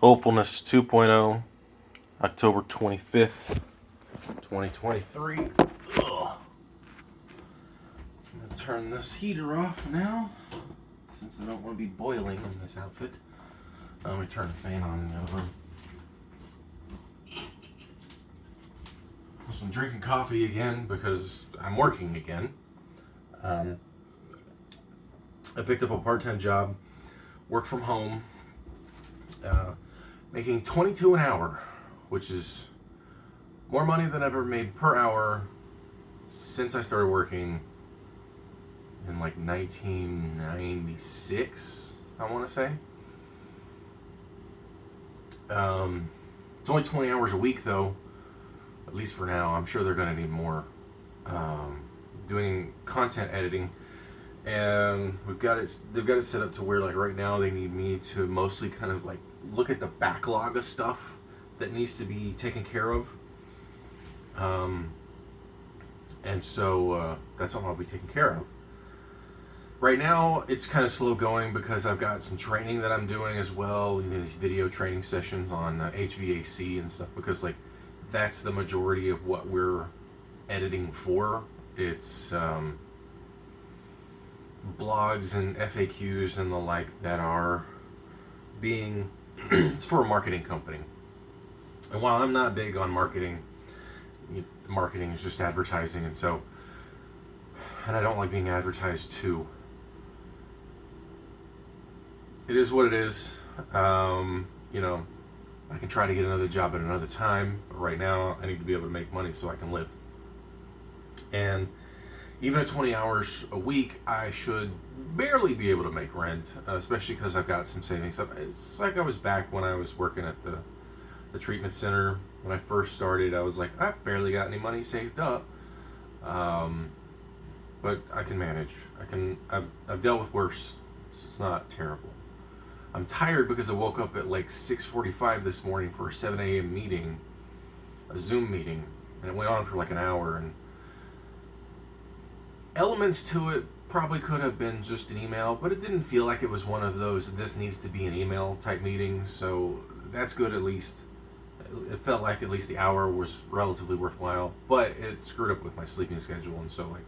Hopefulness 2.0, October 25th, 2023. Ugh. I'm going to turn this heater off now, since I don't want to be boiling in this outfit. Let me turn the fan on in the other room. So I'm drinking coffee again because I'm working again. I picked up a part-time job, work from home, making $22 an hour, which is more money than I've ever made per hour since I started working in like 1996, I want to say. It's only 20 hours a week though, at least for now. I'm sure they're going to need more. Doing content editing, and they've got it set up to where, like, right now they need me to mostly kind of like look at the backlog of stuff that needs to be taken care of. And so that's all I'll be taking care of. Right now, it's kind of slow going because I've got some training that I'm doing as well. These video training sessions on HVAC and stuff, because like that's the majority of what we're editing for. It's blogs and FAQs and the like that are being it's for a marketing company. And while I'm not big on marketing is just advertising, and I don't like being advertised to. It is what it is. I can try to get another job at another time, but right now I need to be able to make money so I can live. And even at 20 hours a week, I should barely be able to make rent, especially because I've got some savings. It's like I was back when I was working at the treatment center. When I first started, I was like, I've barely got any money saved up, but I can manage. I've dealt with worse, so it's not terrible. I'm tired because I woke up at like 6:45 this morning for a 7 a.m. meeting, a Zoom meeting, and it went on for like an hour, and elements to it probably could have been just an email, but it didn't feel like it was one of those this needs to be an email type meeting, so that's good. At least it felt like at least the hour was relatively worthwhile, but it screwed up with my sleeping schedule, and so like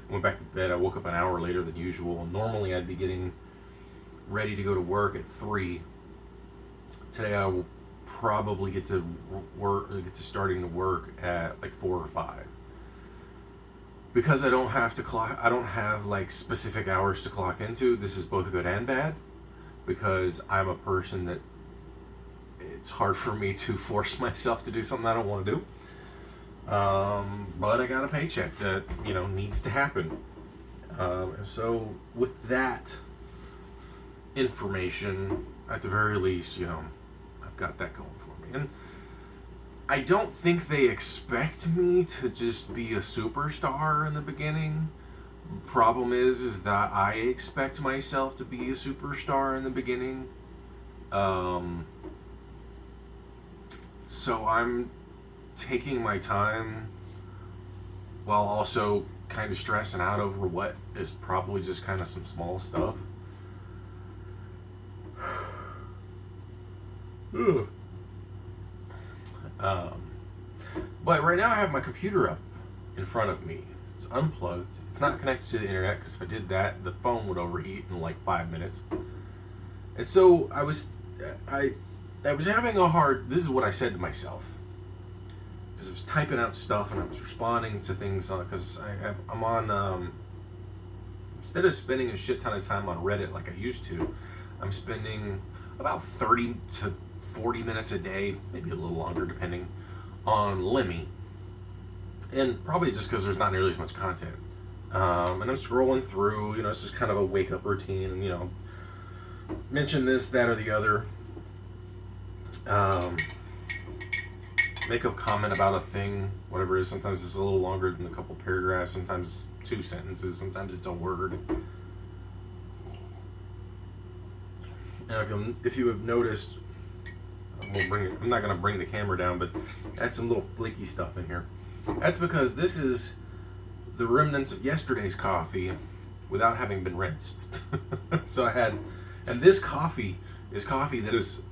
I went back to bed. I woke up an hour later than usual. Normally I'd be getting ready to go to work at 3. Today I will probably get to starting to work at like 4 or 5. Because I don't have like specific hours to clock into. This is both good and bad, because I'm a person that it's hard for me to force myself to do something I don't want to do. But I got a paycheck that, needs to happen. And so with that information, at the very least, I've got that going for me. And I don't think they expect me to just be a superstar in the beginning. Problem is that I expect myself to be a superstar in the beginning. So I'm taking my time while also kind of stressing out over what is probably just kind of some small stuff. Ugh. But right now I have my computer up in front of me. It's unplugged. It's not connected to the internet, because if I did that, the phone would overheat in like 5 minutes. And so I was having a hard. This is what I said to myself, because I was typing out stuff and I was responding to things because I'm on. Instead of spending a shit ton of time on Reddit like I used to, I'm spending about 30 to 40 minutes a day, maybe a little longer depending, on Lemmy. And probably just because there's not nearly as much content. And I'm scrolling through, it's just kind of a wake up routine, and, mention this, that, or the other. Make a comment about a thing, whatever it is. Sometimes it's a little longer than a couple paragraphs, sometimes 2 sentences, sometimes it's a word. And if you have noticed, I'm not going to bring the camera down, but I had some little flaky stuff in here. That's because this is the remnants of yesterday's coffee without having been rinsed. And this coffee is coffee that is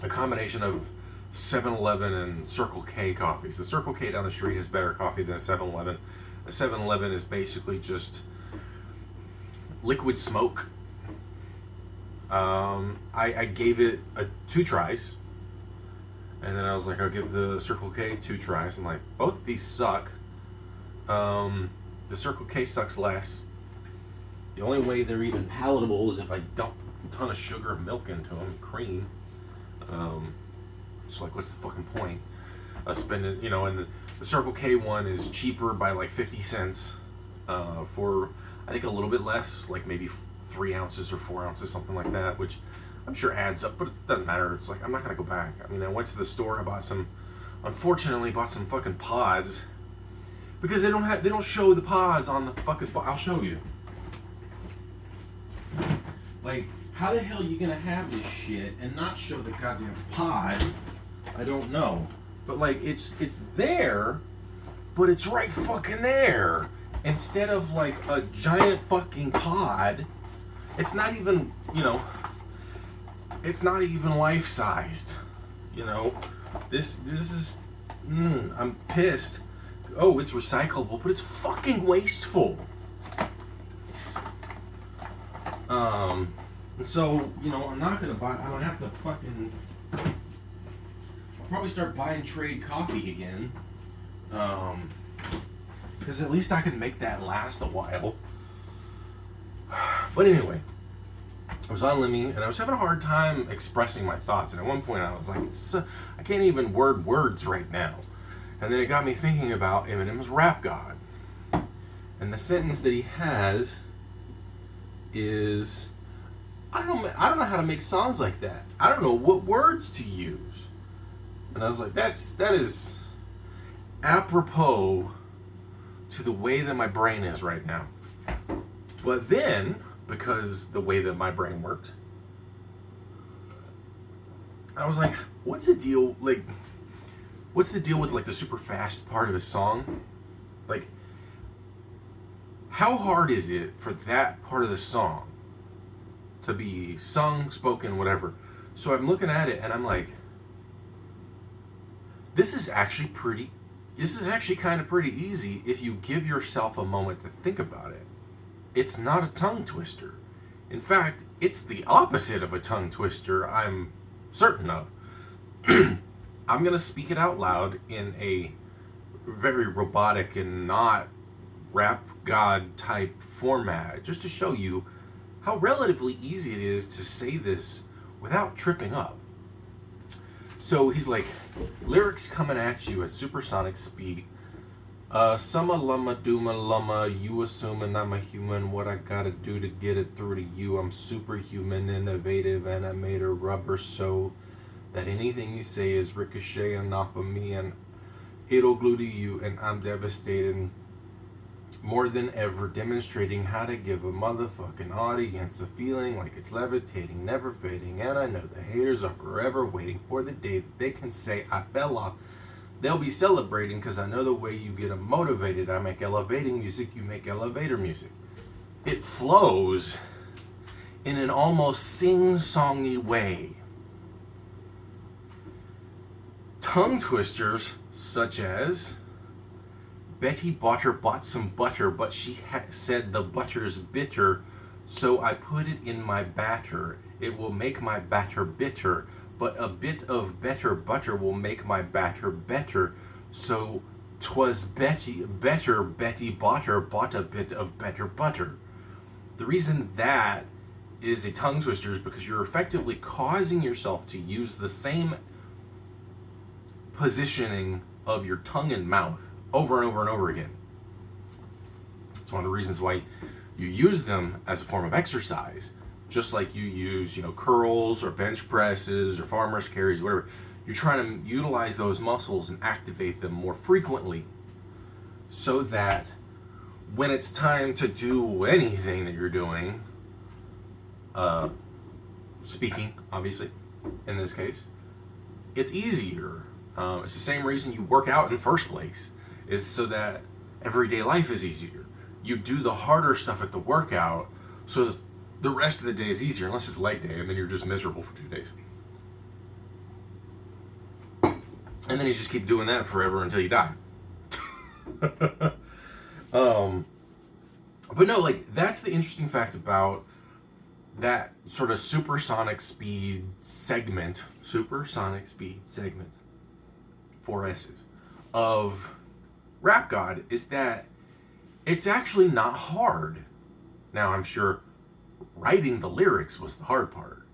a combination of 7-Eleven and Circle K coffees. The Circle K down the street is better coffee than a 7-Eleven. A 7-Eleven is basically just liquid smoke. I gave it 2 tries. And then I was like, I'll give the Circle K 2 tries. I'm like, both of these suck. The Circle K sucks less. The only way they're even palatable is if I dump a ton of sugar and milk into them, cream. So like, what's the fucking point of spending, and the Circle K one is cheaper by like 50 cents for, I think, a little bit less, like maybe 3 ounces or 4 ounces, something like that, which I'm sure adds up, but it doesn't matter. It's like, I'm not going to go back. I mean, I went to the store, unfortunately bought some fucking pods, because they don't show the pods on the fucking, I'll show you. Like, how the hell are you going to have this shit and not show the goddamn pod? I don't know. But like, it's there, but it's right fucking there. Instead of like a giant fucking pod, it's not even, it's not even life-sized. This is, I'm pissed. Oh, it's recyclable, but it's fucking wasteful. And so, I'm not gonna buy, I don't have to fucking, I'll probably start buying trade coffee again. Because at least I can make that last a while. But anyway, I was on Lemmy, and I was having a hard time expressing my thoughts. And at one point I was like, I can't even word words right now. And then it got me thinking about Eminem's Rap God. And the sentence that he has is, I don't know how to make songs like that. I don't know what words to use. And I was like, that is apropos to the way that my brain is right now. But then, because the way that my brain works, I was like, what's the deal with like the super fast part of a song? Like, how hard is it for that part of the song to be sung, spoken, whatever? So I'm looking at it and I'm like, this is actually kind of pretty easy if you give yourself a moment to think about it. It's not a tongue twister. In fact, it's the opposite of a tongue twister, I'm certain of. I'm going to speak it out loud in a very robotic and not rap god type format, just to show you how relatively easy it is to say this without tripping up. So he's like, lyrics coming at you at supersonic speed. Summa lumma dooma lumma, you assuming I'm a human, what I gotta do to get it through to you. I'm superhuman, innovative, and I made a rubber so that anything you say is ricocheting off of me and it'll glue to you, and I'm devastated more than ever, demonstrating how to give a motherfucking audience a feeling like it's levitating, never fading, and I know the haters are forever waiting for the day that they can say I fell off. They'll be celebrating because I know the way you get them motivated. I make elevating music, you make elevator music. It flows in an almost sing-songy way. Tongue twisters such as, Betty Butter bought some butter, but she said the butter's bitter, so I put it in my batter. It will make my batter bitter, but a bit of better butter will make my batter better, so 'twas Betty Butter bought a bit of better butter. The reason that is a tongue twister is because you're effectively causing yourself to use the same positioning of your tongue and mouth over and over and over again. It's one of the reasons why you use them as a form of exercise, just like you use, curls or bench presses or farmer's carries, whatever. You're trying to utilize those muscles and activate them more frequently so that when it's time to do anything that you're doing, speaking, obviously, in this case, it's easier. It's the same reason you work out in the first place, is so that everyday life is easier. You do the harder stuff at the workout, so the rest of the day is easier, unless it's leg day, and then you're just miserable for 2 days. And then you just keep doing that forever until you die. But no, like, that's the interesting fact about that sort of supersonic speed segment, 4 S's, of Rap God, is that it's actually not hard. Now, I'm sure writing the lyrics was the hard part,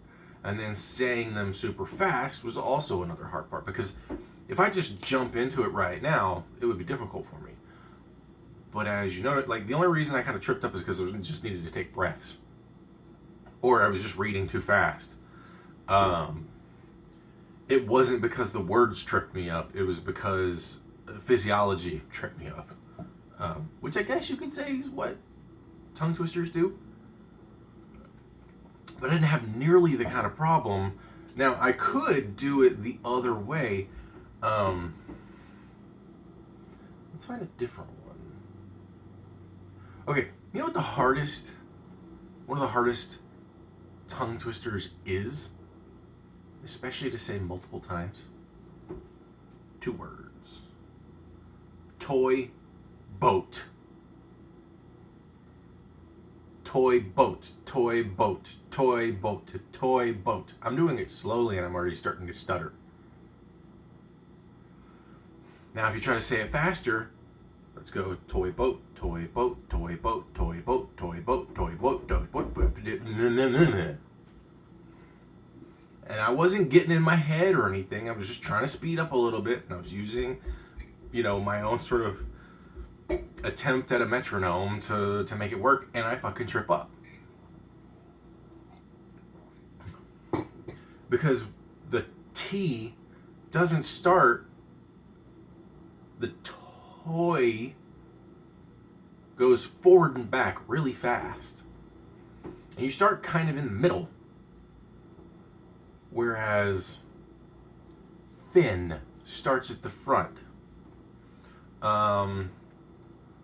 and then saying them super fast was also another hard part, because if I just jump into it right now, it would be difficult for me. But as you know, like, the only reason I kind of tripped up is because I just needed to take breaths, or I was just reading too fast. It wasn't because the words tripped me up. It was because physiology tripped me up, which I guess you could say is what tongue twisters do. But I didn't have nearly the kind of problem. Now, I could do it the other way. Let's find a different one. Okay, you know what one of the hardest tongue twisters is? Especially to say multiple times. 2 words. Toy boat. Toy boat. Toy boat. Toy boat. Toy boat. I'm doing it slowly and I'm already starting to stutter. Now, if you try to say it faster, let's go toy boat, toy boat, toy boat, toy boat, toy boat, toy boat, toy boat. And I wasn't getting in my head or anything. I was just trying to speed up a little bit, and I was using, my own sort of attempt at a metronome to make it work, and I fucking trip up. Because the T doesn't start, the toy goes forward and back really fast. And you start kind of in the middle. Whereas thin starts at the front.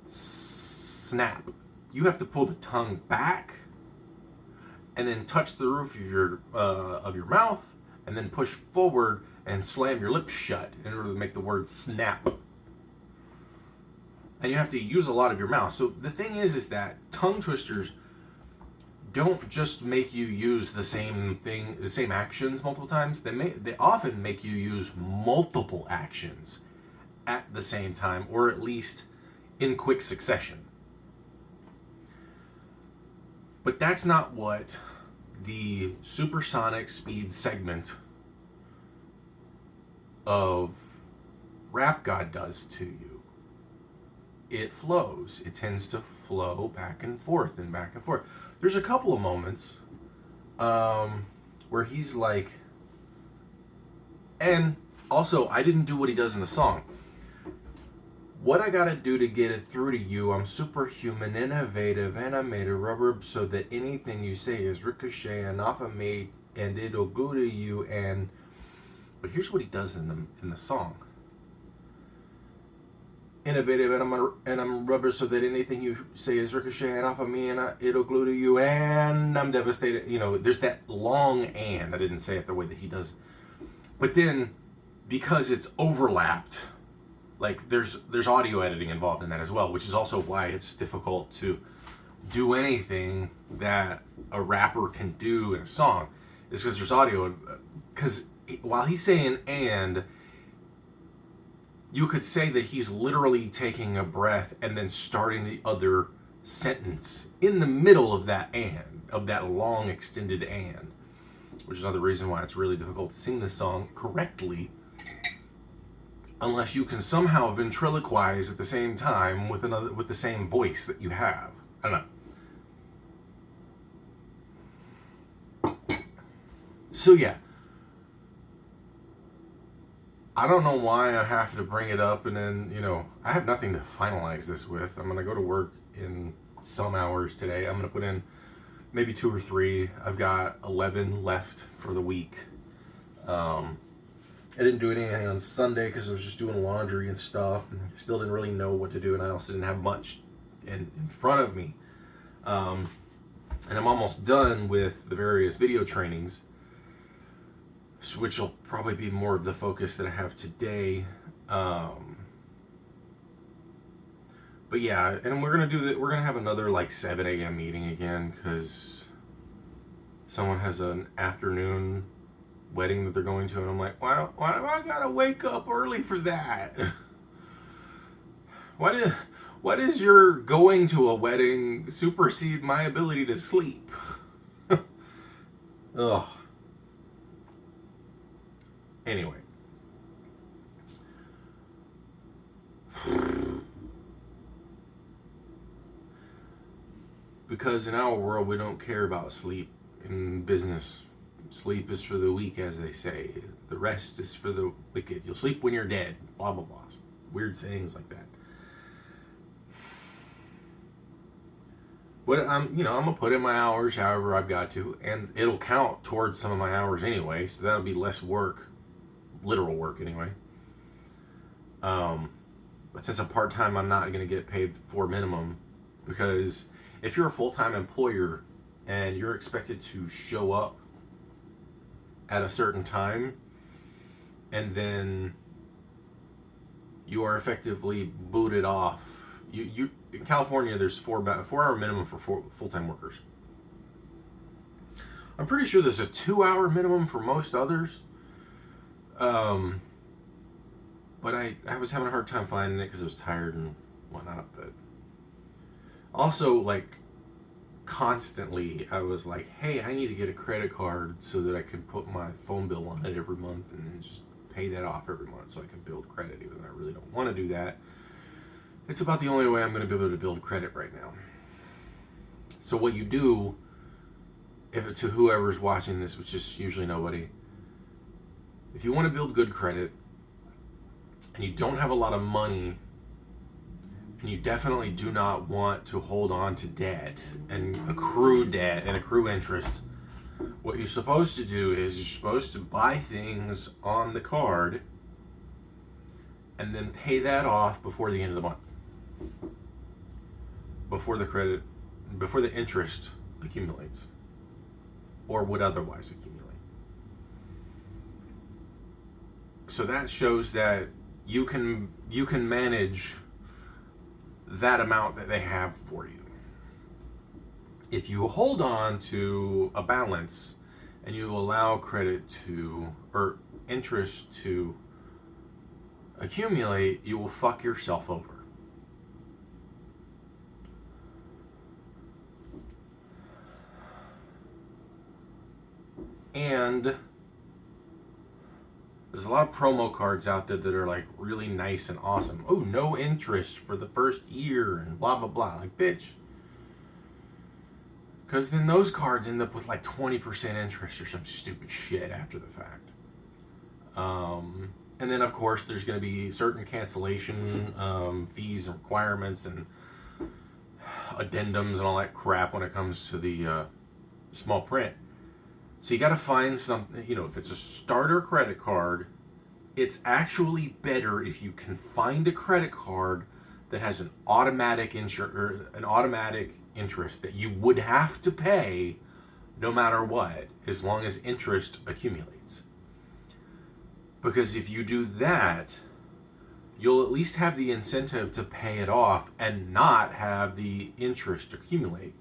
Snap. You have to pull the tongue back and then touch the roof of your mouth and then push forward and slam your lips shut in order to make the word snap. And you have to use a lot of your mouth. So the thing is that tongue twisters don't just make you use the same actions multiple times. They often make you use multiple actions at the same time, or at least in quick succession. But that's not what the supersonic speed segment of Rap God does to you. It flows. It tends to flow back and forth and back and forth. There's a couple of moments where he's like, and also, I didn't do what he does in the song. What I gotta do to get it through to you, I'm superhuman, innovative, and I made a rubber so that anything you say is ricocheting off of me and it'll go to you. But here's what he does in the song. Innovative, and I'm rubber so that anything you say is ricocheting off of me and it'll glue to you, and I'm devastated. There's that long and. I didn't say it the way that he does. But then, because it's overlapped, like there's audio editing involved in that as well, which is also why it's difficult to do anything that a rapper can do in a song, is because there's audio. Because while he's saying and, you could say that he's literally taking a breath and then starting the other sentence in the middle of that and, of that long extended and, which is another reason why it's really difficult to sing this song correctly unless you can somehow ventriloquize at the same time with the same voice that you have. I don't know. So yeah. I don't know why I have to bring it up, and then, I have nothing to finalize this with. I'm going to go to work in some hours today. I'm going to put in maybe 2 or 3. I've got 11 left for the week. I didn't do anything on Sunday because I was just doing laundry and stuff, and still didn't really know what to do, and I also didn't have much in front of me. And I'm almost done with the various video trainings, which will probably be more of the focus that I have today. But yeah, and we're gonna have another like 7 a.m. meeting again because someone has an afternoon wedding that they're going to, and I'm like, why do I gotta wake up early for that? Why does your going to a wedding supersede my ability to sleep? Ugh. Anyway. Because in our world, we don't care about sleep in business. Sleep is for the weak, as they say. The rest is for the wicked. You'll sleep when you're dead. Blah, blah, blah. Weird sayings like that. But I'm gonna put in my hours however I've got to, and it'll count towards some of my hours anyway. So that'll be less work, literal work anyway. But since I'm part-time, I'm not gonna get paid for minimum, because if you're a full-time employer and you're expected to show up at a certain time, and then you are effectively booted off. You in California, there's 4-hour minimum for full-time workers. I'm pretty sure there's a 2-hour minimum for most others. But I was having a hard time finding it because I was tired and whatnot. But also, like, constantly, I was like, hey, I need to get a credit card so that I can put my phone bill on it every month and then just pay that off every month so I can build credit, even though I really don't want to do that. It's about the only way I'm going to be able to build credit right now. So what you do, to whoever's watching this, which is usually nobody, if you want to build good credit and you don't have a lot of money, and you definitely do not want to hold on to debt and accrue interest, what you're supposed to do is you're supposed to buy things on the card and then pay that off before the end of the month. Before the interest accumulates or would otherwise accumulate. So that shows that you can manage that amount that they have for you. If you hold on to a balance and you allow or interest to accumulate, you will fuck yourself over. And there's a lot of promo cards out there that are like really nice and awesome. Oh, no interest for the first year and blah, blah, blah. Like, bitch. Because then those cards end up with like 20% interest or some stupid shit after the fact. And then, of course, there's going to be certain cancellation fees and requirements and addendums and all that crap when it comes to the small print. So you got to find something, if it's a starter credit card, it's actually better if you can find a credit card that has an automatic interest that you would have to pay no matter what, as long as interest accumulates. Because if you do that, you'll at least have the incentive to pay it off and not have the interest accumulate.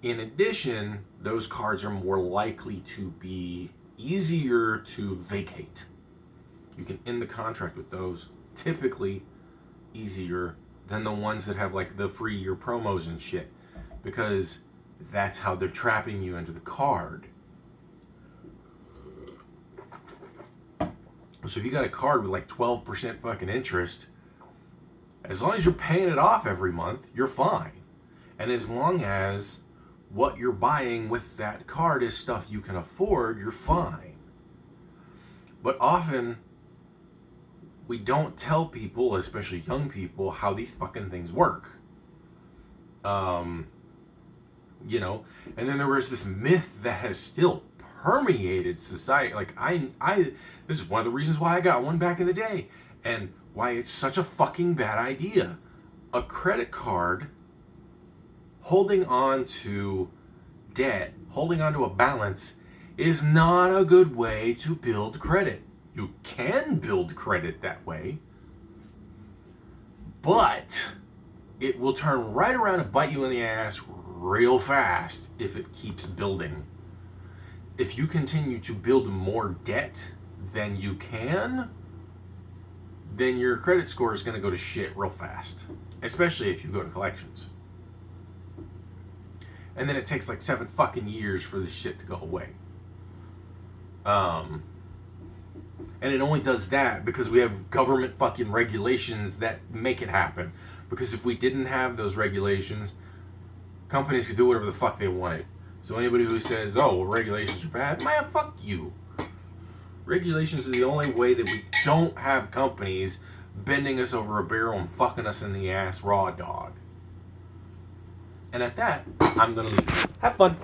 In addition, those cards are more likely to be easier to vacate. You can end the contract with those, typically easier than the ones that have like the free year promos and shit, because that's how they're trapping you into the card. So if you got a card with like 12% fucking interest, as long as you're paying it off every month, you're fine. And as long as what you're buying with that card is stuff you can afford, you're fine. But often, we don't tell people, especially young people, how these fucking things work. And then there was this myth that has still permeated society. Like, this is one of the reasons why I got one back in the day, and why it's such a fucking bad idea. A credit card, holding on to debt, holding on to a balance, is not a good way to build credit. You can build credit that way, but it will turn right around and bite you in the ass real fast if it keeps building. If you continue to build more debt than you can, then your credit score is going to go to shit real fast, especially if you go to collections. And then it takes like 7 fucking years for this shit to go away. And it only does that because we have government fucking regulations that make it happen. Because if we didn't have those regulations, companies could do whatever the fuck they wanted. So anybody who says, oh, well, regulations are bad, man, fuck you. Regulations are the only way that we don't have companies bending us over a barrel and fucking us in the ass raw dog. And at that, I'm gonna leave. Have fun.